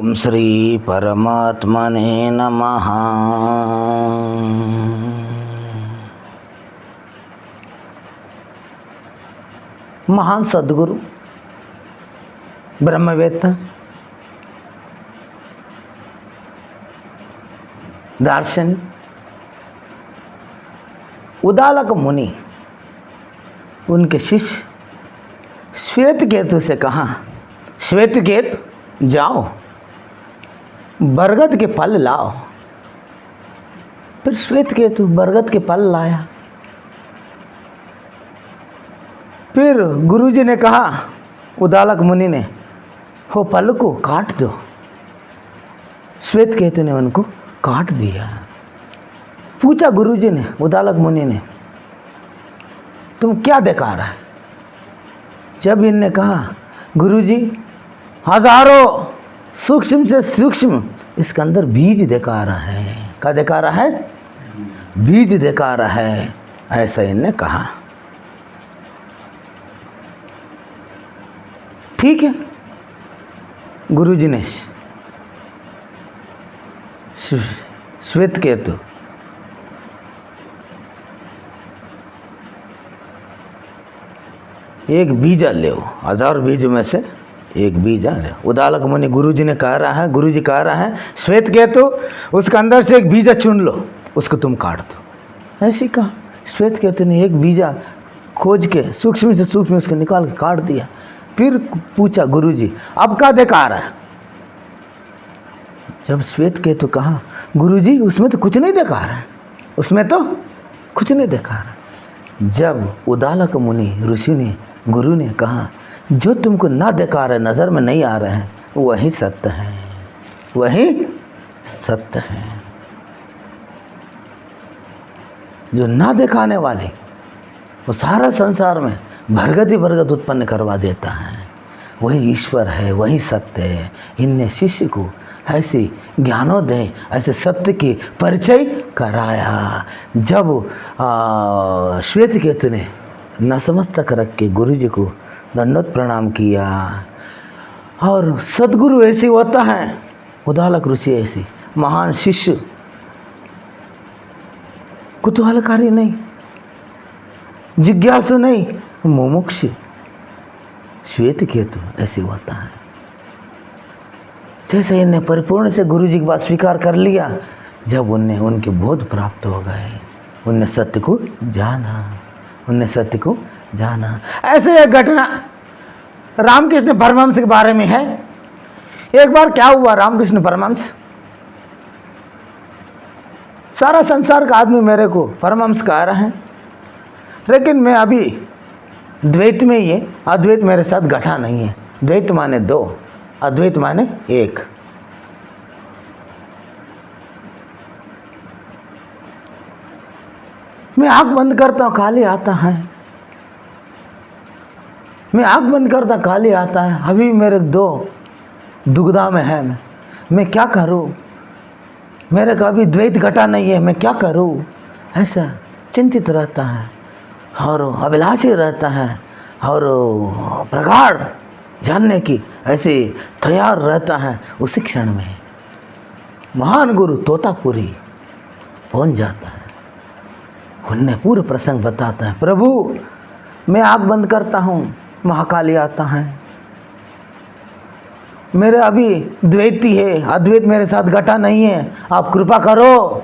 ओम श्री परमात्मने नमः। महान सद्गुरु ब्रह्मवेत्ता दार्शनिक उदालक मुनि उनके शिष्य श्वेतकेतु से कहा, श्वेतकेतु जाओ बरगद के फल लाओ। फिर श्वेतकेतु बरगद के फल लाया। फिर गुरुजी ने कहा, उदालक मुनि ने, हो फल को काट दो। श्वेतकेतु ने उनको काट दिया। पूछा गुरुजी ने, उदालक मुनि ने, तुम क्या दिखा रहा है? जब इनने कहा, गुरुजी हजारों सूक्ष्म से सूक्ष्म इसके अंदर बीज दिखा रहा है। क्या दिखा रहा है? बीज दिखा रहा है, ऐसा इनने कहा। ठीक है, गुरुजी ने श्वेतकेतु एक बीजा ले, हजार बीज में से एक बीजा ले। उदालक मुनि गुरुजी ने कह रहा है, गुरुजी कह रहा है, श्वेतकेतु उसके अंदर से एक बीजा चुन लो, उसको तुम काट दो। ऐसी कहा। श्वेतकेतु ने एक बीजा खोज के सूक्ष्म से सूक्ष्म उसको निकाल के काट दिया। फिर पूछा, गुरुजी अब क्या दिखा रहा है? जब श्वेतकेतु कहा, गुरुजी उसमें तो कुछ नहीं दिखा रहा है, उसमें तो कुछ नहीं दिखा रहा। जब उदालक मुनि ऋषि ने, गुरु ने कहा, जो तुमको ना दिखा रहे, नज़र में नहीं आ रहे हैं, वही सत्य है, वही सत्य है। जो ना दिखाने वाले वो सारा संसार में भरगत ही भरगत उत्पन्न करवा देता है, वही ईश्वर है, वही सत्य है। इनने शिष्य को ऐसे ज्ञानोदय, ऐसे सत्य की परिचय कराया। जब श्वेतकेतु ने नतमस्तक रख के गुरुजी को दंडवत प्रणाम किया, और सद्गुरु ऐसे होता है, उदालक ऋषि ऐसी, महान शिष्य कुतूहलकारी नहीं, जिज्ञासु नहीं, मुमुक्षु श्वेतकेतु ऐसे होता है। जैसे इन्हें परिपूर्ण से गुरुजी की बात स्वीकार कर लिया, जब उनने उनके बोध प्राप्त हो गए, उनने सत्य को जाना, उनने सत्य को जाना। ऐसे एक घटना रामकृष्ण परमहंस के बारे में है। एक बार क्या हुआ, रामकृष्ण परमहंस, सारा संसार का आदमी मेरे को परमहंस कह रहा है, लेकिन मैं अभी द्वैत में ही है, अद्वैत मेरे साथ घटा नहीं है। द्वैत माने दो, अद्वैत माने एक। मैं आंख बंद करता हूं, खाली आता है। मैं आंख बंद करता, खाली आता है। अभी मेरे दो दुविधा में है, मैं क्या करूं? मेरे का अभी द्वैत घटा नहीं है, मैं क्या करूं? ऐसा चिंतित रहता है और अभिलाषी रहता है और प्रगाढ़ जानने की ऐसे तैयार रहता है। उसी क्षण में महान गुरु तोतापुरी पहुंच जाता है। उनने पूरा प्रसंग बताता है, प्रभु मैं आँख बंद करता हूँ, महाकाली आता है, मेरे अभी द्वैती है, अद्वैत मेरे साथ घटा नहीं है, आप कृपा करो।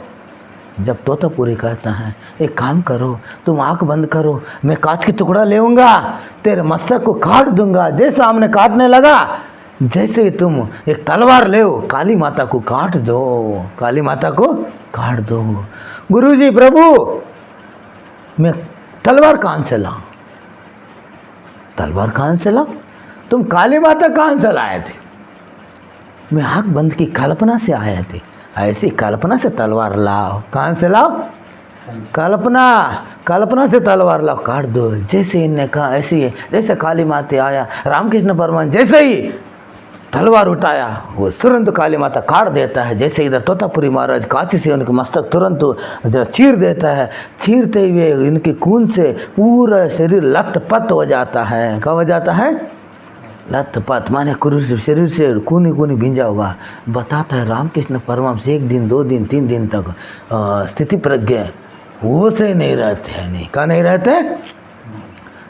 जब तोतापुरी कहता है, एक काम करो, तुम आंख बंद करो, मैं कांच की टुकड़ा लेऊंगा, तेरे मस्तक को काट दूंगा। जैसे हमने काटने लगा, जैसे ही तुम एक तलवार ले, काली माता को काट दो, काली माता को काट दो। गुरुजी प्रभु मैं तलवार कहाँ से लाऊं? तलवार कहाँ से लाऊं? तुम काली माता कहाँ से लाए थे? मैं आंख बंद की कल्पना से आए थे। ऐसी कल्पना से तलवार लाओ। कहाँ से लाओ? कल्पना से तलवार लाओ, काट दो। जैसे इनने कहा ऐसे ही, जैसे काली माता आया, रामकृष्ण परमहंस जैसे ही तलवार उठाया, वो तुरंत काली माता काट देता है। जैसे इधर तोतापुरी महाराज कांची से उनके मस्तक तुरंत चीर देता है। चीरते हुए इनके खून से पूरा शरीर लथपथ हो जाता है। कब हो जाता है? लत पत माने क्रूर शरीर से कूनी कूनी भिंजा हुआ। बताता है रामकृष्ण परमहंस 1 दिन 2 दिन 3 दिन तक स्थिति प्रज्ञ वो से नहीं रहते हैं। नहीं क्या नहीं रहते,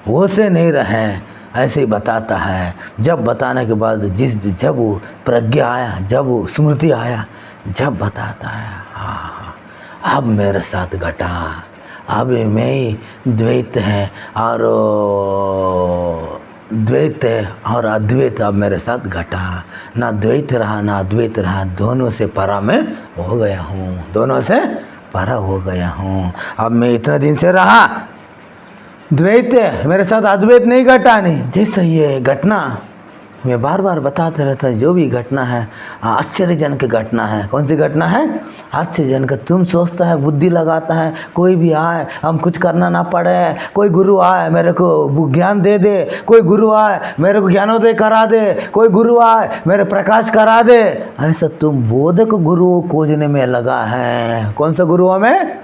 वो से नहीं रहे, ऐसे ही बताता है। जब बताने के बाद जब वो प्रज्ञा आया, जब वो स्मृति आया, जब बताता है हाँ अब मेरे साथ घटा, अब मैं द्वैत है और द्वैत है और अद्वैत अब मेरे साथ घटा, ना द्वैत रहा ना अद्वैत रहा, दोनों से परा मैं हो गया हूँ, दोनों से परा हो गया हूँ। अब मैं इतने दिन से रहा द्वैत है, मेरे साथ अद्वैत नहीं घटा। नहीं जैसे ये घटना मैं बार बार बताते रहता हूँ, जो भी घटना है आश्चर्यजनक घटना है। कौन सी घटना है? आश्चर्यजनक। तुम सोचता है बुद्धि लगाता है, कोई भी आए हम कुछ करना ना पड़े, कोई गुरु आए मेरे को ज्ञान दे दे, कोई गुरु आए मेरे को ज्ञानोदय करा दे, कोई गुरु आए मेरे प्रकाश करा दे। ऐसा तुम बोधक गुरु खोजने में लगा है। कौन सा गुरु हमें?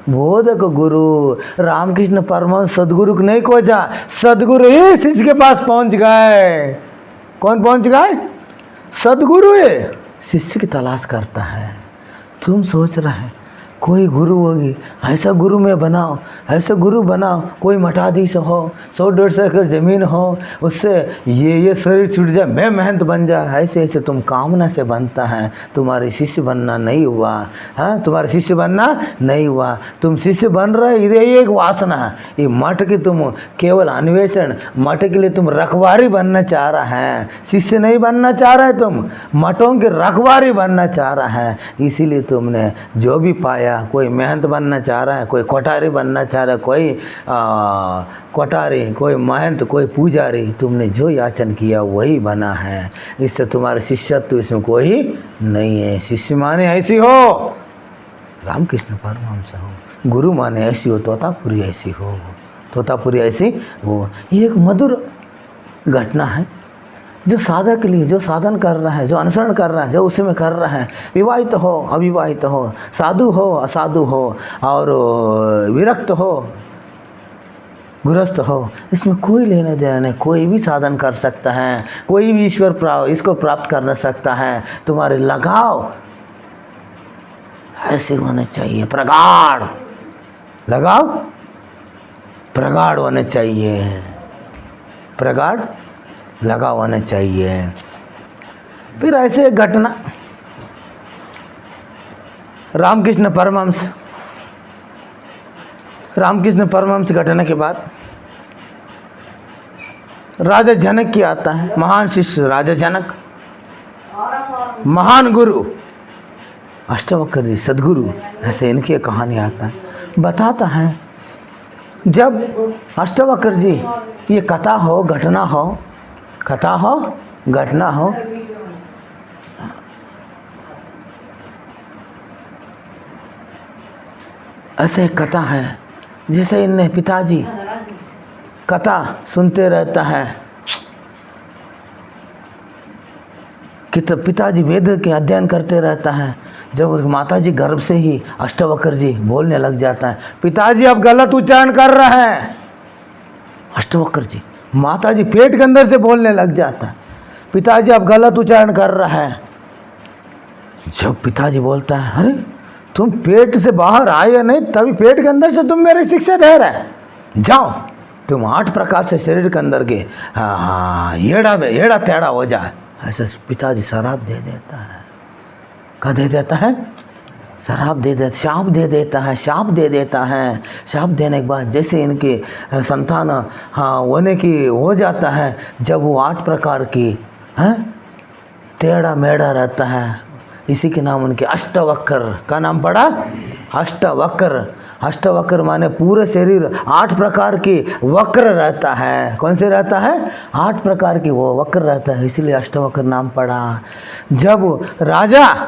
बोधक गुरु। रामकृष्ण परमहंस सदगुरु को नहीं खोजा, सदगुरु ही शिष्य के पास पहुंच गए। कौन पहुंच गए? सदगुरु है शिष्य की तलाश करता है। तुम सोच रहे हैं कोई गुरु होगी, ऐसा गुरु में बनाओ, ऐसा गुरु बनाओ, कोई मठाधीश हो, 100-150 एकड़ ज़मीन हो, उससे ये शरीर छूट जाए, मैं महंत बन जाए, ऐसे ऐसे तुम कामना से बनता है। तुम्हारे शिष्य बनना नहीं हुआ। हाँ तुम्हारे शिष्य बनना नहीं हुआ, तुम शिष्य बन रहे, ये एक वासना है। ये मठ की तुम केवल अन्वेषण, मठ के लिए तुम रखवारी बनना चाह रहा है, शिष्य नहीं बनना चाह रहे, तुम मठों की रखवारी बनना चाह रहा है। इसीलिए तुमने जो भी पाया, कोई महंत बनना चाह रहा है, कोई कोठारी बनना चाह रहा है, कोई कोठारी, कोई महंत, कोई पुजारी, तुमने जो याचन किया वही बना है। इससे तुम्हारे शिष्यत्व इसमें कोई नहीं है। शिष्य माने ऐसी हो रामकृष्ण परमहंस हो, गुरु माने ऐसी हो तोतापुरी ऐसी हो, तोतापुरी ऐसी हो। ये एक मधुर घटना है जो साधक के लिए, जो साधन कर रहा है, जो अनुसरण कर रहा है, जो उसी में कर रहा है, विवाहित हो अविवाहित हो, साधु हो असाधु हो, और विरक्त हो गृहस्थ हो, इसमें कोई लेना देना नहीं। कोई भी साधन कर सकता है, कोई भी ईश्वर इसको प्राप्त कर सकता है। तुम्हारे लगाव ऐसे होने चाहिए, प्रगाढ़ लगाव, प्रगाढ़ होने चाहिए, प्रगाढ़ लगा होना चाहिए। फिर ऐसे घटना रामकृष्ण परमहंस घटना के बाद राजा जनक की आता है, महान शिष्य राजा जनक, महान गुरु अष्टवक्र जी सदगुरु, ऐसे इनकी कहानी आता है। बताता है जब अष्टवक्र जी ये कथा हो घटना हो, कथा हो घटना हो, ऐसे कथा है जैसे इनने पिताजी कथा सुनते रहता है कि तो पिताजी वेद के अध्ययन करते रहता है। जब माताजी गर्भ से ही अष्टवक्र जी बोलने लग जाता है, पिताजी अब गलत उच्चारण कर रहे हैं। अष्टवक्र जी माताजी पेट के अंदर से बोलने लग जाता है, पिताजी अब गलत उच्चारण कर रहा है। जब पिताजी बोलता है अरे तुम पेट से बाहर आए या नहीं, तभी पेट के अंदर से तुम मेरी शिक्षा दे रहे, जाओ तुम 8 प्रकार से शरीर के अंदर के येड़ा तेड़ा हो जाए। ऐसा पिताजी शराब दे देता है। क्या दे देता है? शराब दे देता, शाप दे देता है, शाप दे देता है। शाप देने के बाद जैसे इनके संतान होने की हो जाता है, जब वो 8 प्रकार की टेढ़ा मेढ़ा रहता है, इसी के नाम उनके अष्टवक्र का नाम पड़ा, अष्टवक्र। अष्टवक्र माने पूरे शरीर 8 प्रकार की वक्र रहता है। कौन से रहता है? 8 प्रकार की वो वक्र रहता है, इसीलिए अष्टवक्र नाम पड़ा। जब राजा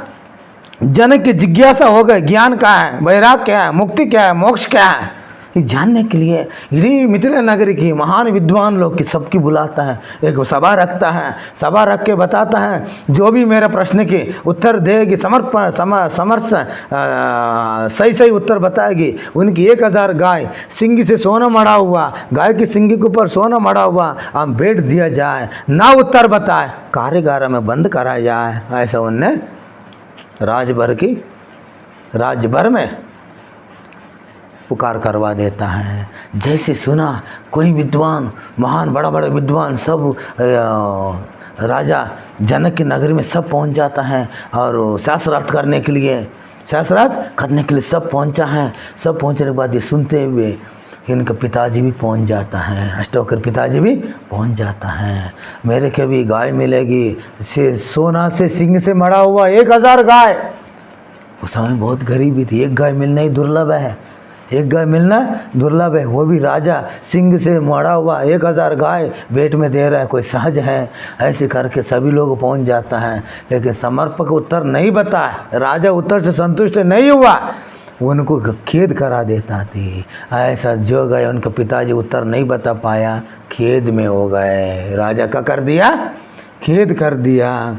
जनक की जिज्ञासा हो गई ज्ञान क्या है, वैराग क्या है, मुक्ति क्या है, मोक्ष क्या है, ये जानने के लिए इडी मिथिला नगरी की महान विद्वान लोग की सबकी बुलाता है, एक सभा रखता है। सभा रख के बताता है जो भी मेरा प्रश्न के उत्तर देगी, सही सही उत्तर बताएगी, उनकी 1000 गाय सिंगी से सोना मढ़ा हुआ, गाय की सिंगी के ऊपर सोना मढ़ा हुआ हम भेंट दिया जाए, ना उत्तर बताए कारागार में बंद करा जाए। ऐसा उनने राजभर में पुकार करवा देता है। जैसे सुना कोई विद्वान, महान बड़ा बड़ा विद्वान सब राजा जनक की नगरी में सब पहुंच जाता है और शास्त्रार्थ करने के लिए सब पहुंचा है। सब पहुंचने के बाद ये सुनते हुए इनका पिताजी भी पहुंच जाता है, अष्टवक्र पिताजी भी पहुंच जाता है। मेरे के भी गाय मिलेगी, से सोना से सिंह से मढ़ा हुआ 1000 गाय। उस समय बहुत गरीबी थी, एक गाय मिलना ही दुर्लभ है, एक गाय मिलना दुर्लभ है, वो भी राजा सिंह से मढ़ा हुआ 1000 गाय भेंट में दे रहा है, कोई सहज है। ऐसे करके सभी लोग पहुंच जाता है, लेकिन समर्पक उत्तर नहीं बताया, राजा उत्तर से संतुष्ट नहीं हुआ, उनको खेद करा देता थी। ऐसा जो गए उनके पिताजी उत्तर नहीं बता पाया, खेद में हो गए। राजा का कर दिया, खेद कर दिया।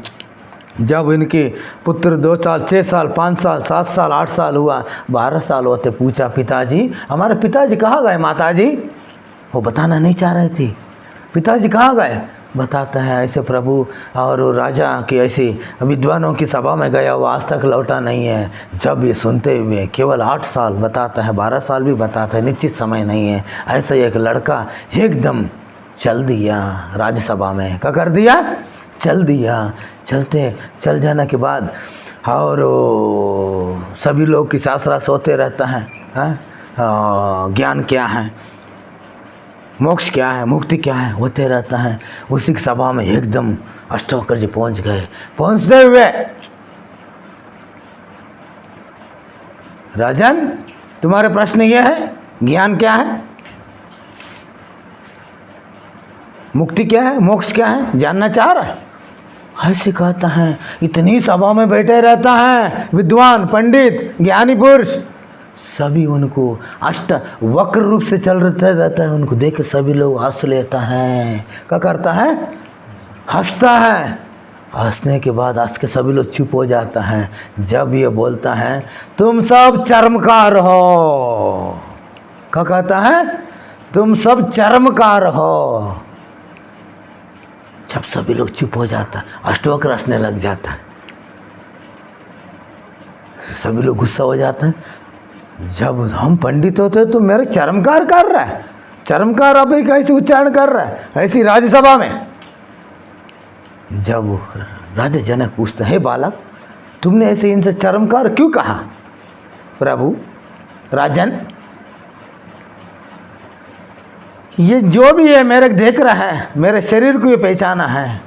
जब इनके पुत्र 2 साल 6 साल 5 साल 7 साल 8 साल हुआ, 12 साल होते पूछा पिताजी हमारे पिताजी कहाँ गए माताजी? वो बताना नहीं चाह रही थी, पिताजी कहाँ गए? बताता है ऐसे प्रभु और राजा की ऐसी विद्वानों की सभा में गया, वो आज तक लौटा नहीं है। जब ये सुनते हुए केवल 8 साल बताता है, 12 साल भी बताता है, निश्चित समय नहीं है। ऐसा एक लड़का एकदम चल दिया राज्यसभा में, क्या कर दिया? चल दिया। चल जाने के बाद और सभी लोग की शास्त्रा सोते रहता है, ज्ञान क्या है, मोक्ष क्या है, मुक्ति क्या है, होते रहता है। उसी की सभा में एकदम अष्टवक्र जी पहुंच गए। पहुंचते हुए राजन तुम्हारे प्रश्न ये है, ज्ञान क्या है, मुक्ति क्या है, मोक्ष क्या है, जानना चाह रहा है? ऐसे कहता है। इतनी सभा में बैठे रहता है विद्वान पंडित ज्ञानी पुरुष, सभी उनको अष्ट वक्र रूप से चल रहता है, उनको देख के सभी लोग हंस लेता है। क्या करता है? हंसता है। हंसने के बाद हंस के सभी लोग चुप हो जाता है। जब ये बोलता है तुम सब चर्मकार हो, क्या कहता है? तुम सब चर्मकार हो। जब सभी लोग चुप हो जाता है, अष्टवक्र हंसने लग जाता है, सभी लोग गुस्सा हो जाते हैं। जब हम पंडित होते तो मेरे चर्मकार कर रहा है, चर्मकार अभी कैसे उच्चारण कर रहा है ऐसी राज्यसभा में। जब राजा जनक पूछते हैं बालक तुमने ऐसे इनसे चर्मकार क्यों कहा? प्रभु राजन ये जो भी है मेरे देख रहा है, मेरे शरीर को ये पहचाना है।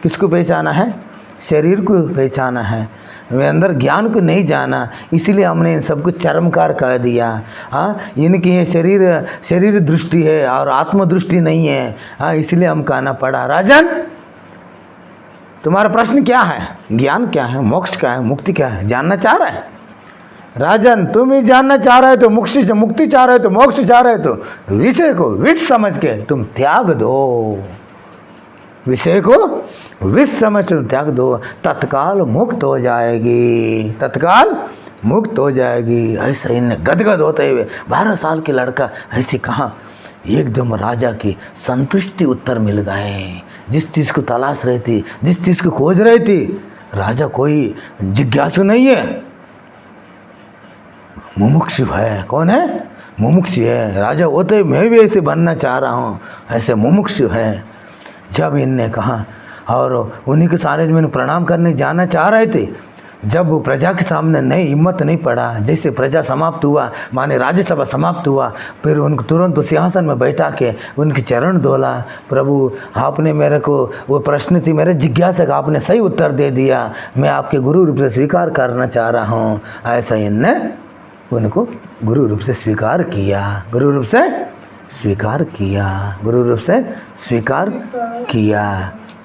किसको पहचाना है? शरीर को पहचाना है, वे अंदर ज्ञान को नहीं जाना, इसलिए हमने इन सबको चर्मकार कह दिया। हाँ, इनकी ये शरीर दृष्टि है और आत्म दृष्टि नहीं है। हाँ, इसलिए हम कहना पड़ा। राजन तुम्हारा प्रश्न क्या है? ज्ञान क्या है, मोक्ष क्या है, मुक्ति क्या है, जानना चाह रहा है? राजन तुम ही जानना चाह रहे तो, मुक्ति चाह रहे तो, मोक्ष चाह रहे तो विषय को विष समझ के तुम त्याग दो, विषय को विष समझ तुम त्याग दो, तत्काल मुक्त हो जाएगी, तत्काल मुक्त हो जाएगी। ऐसा इन्हें गदगद होते हुए 12 साल के लड़का ऐसे कहा, एकदम राजा की संतुष्टि उत्तर मिल गए। जिस चीज़ को तलाश रही थी, जिस चीज़ को खोज रही थी, राजा कोई जिज्ञासु नहीं है, मुमुक्षु है। कौन है? मुमुक्षु है। राजा होते मैं भी ऐसे बनना चाह रहा हूँ, ऐसे मुमुक्षु है। जब इनने कहा और उन्हीं के सारे में प्रणाम करने जाना चाह रहे थे, जब वो प्रजा के सामने नहीं हिम्मत नहीं पड़ा, जैसे प्रजा समाप्त हुआ, माने राज्यसभा समाप्त हुआ, फिर उनको तुरंत सिंहासन में बैठा के उनके चरण धोला। प्रभु आपने मेरे को वो प्रश्न थी मेरे जिज्ञासा का आपने सही उत्तर दे दिया, मैं आपके गुरु रूप से स्वीकार करना चाह रहा हूँ। ऐसा इनने उनको गुरु रूप से स्वीकार किया, गुरु रूप से स्वीकार किया, गुरु रूप से स्वीकार किया।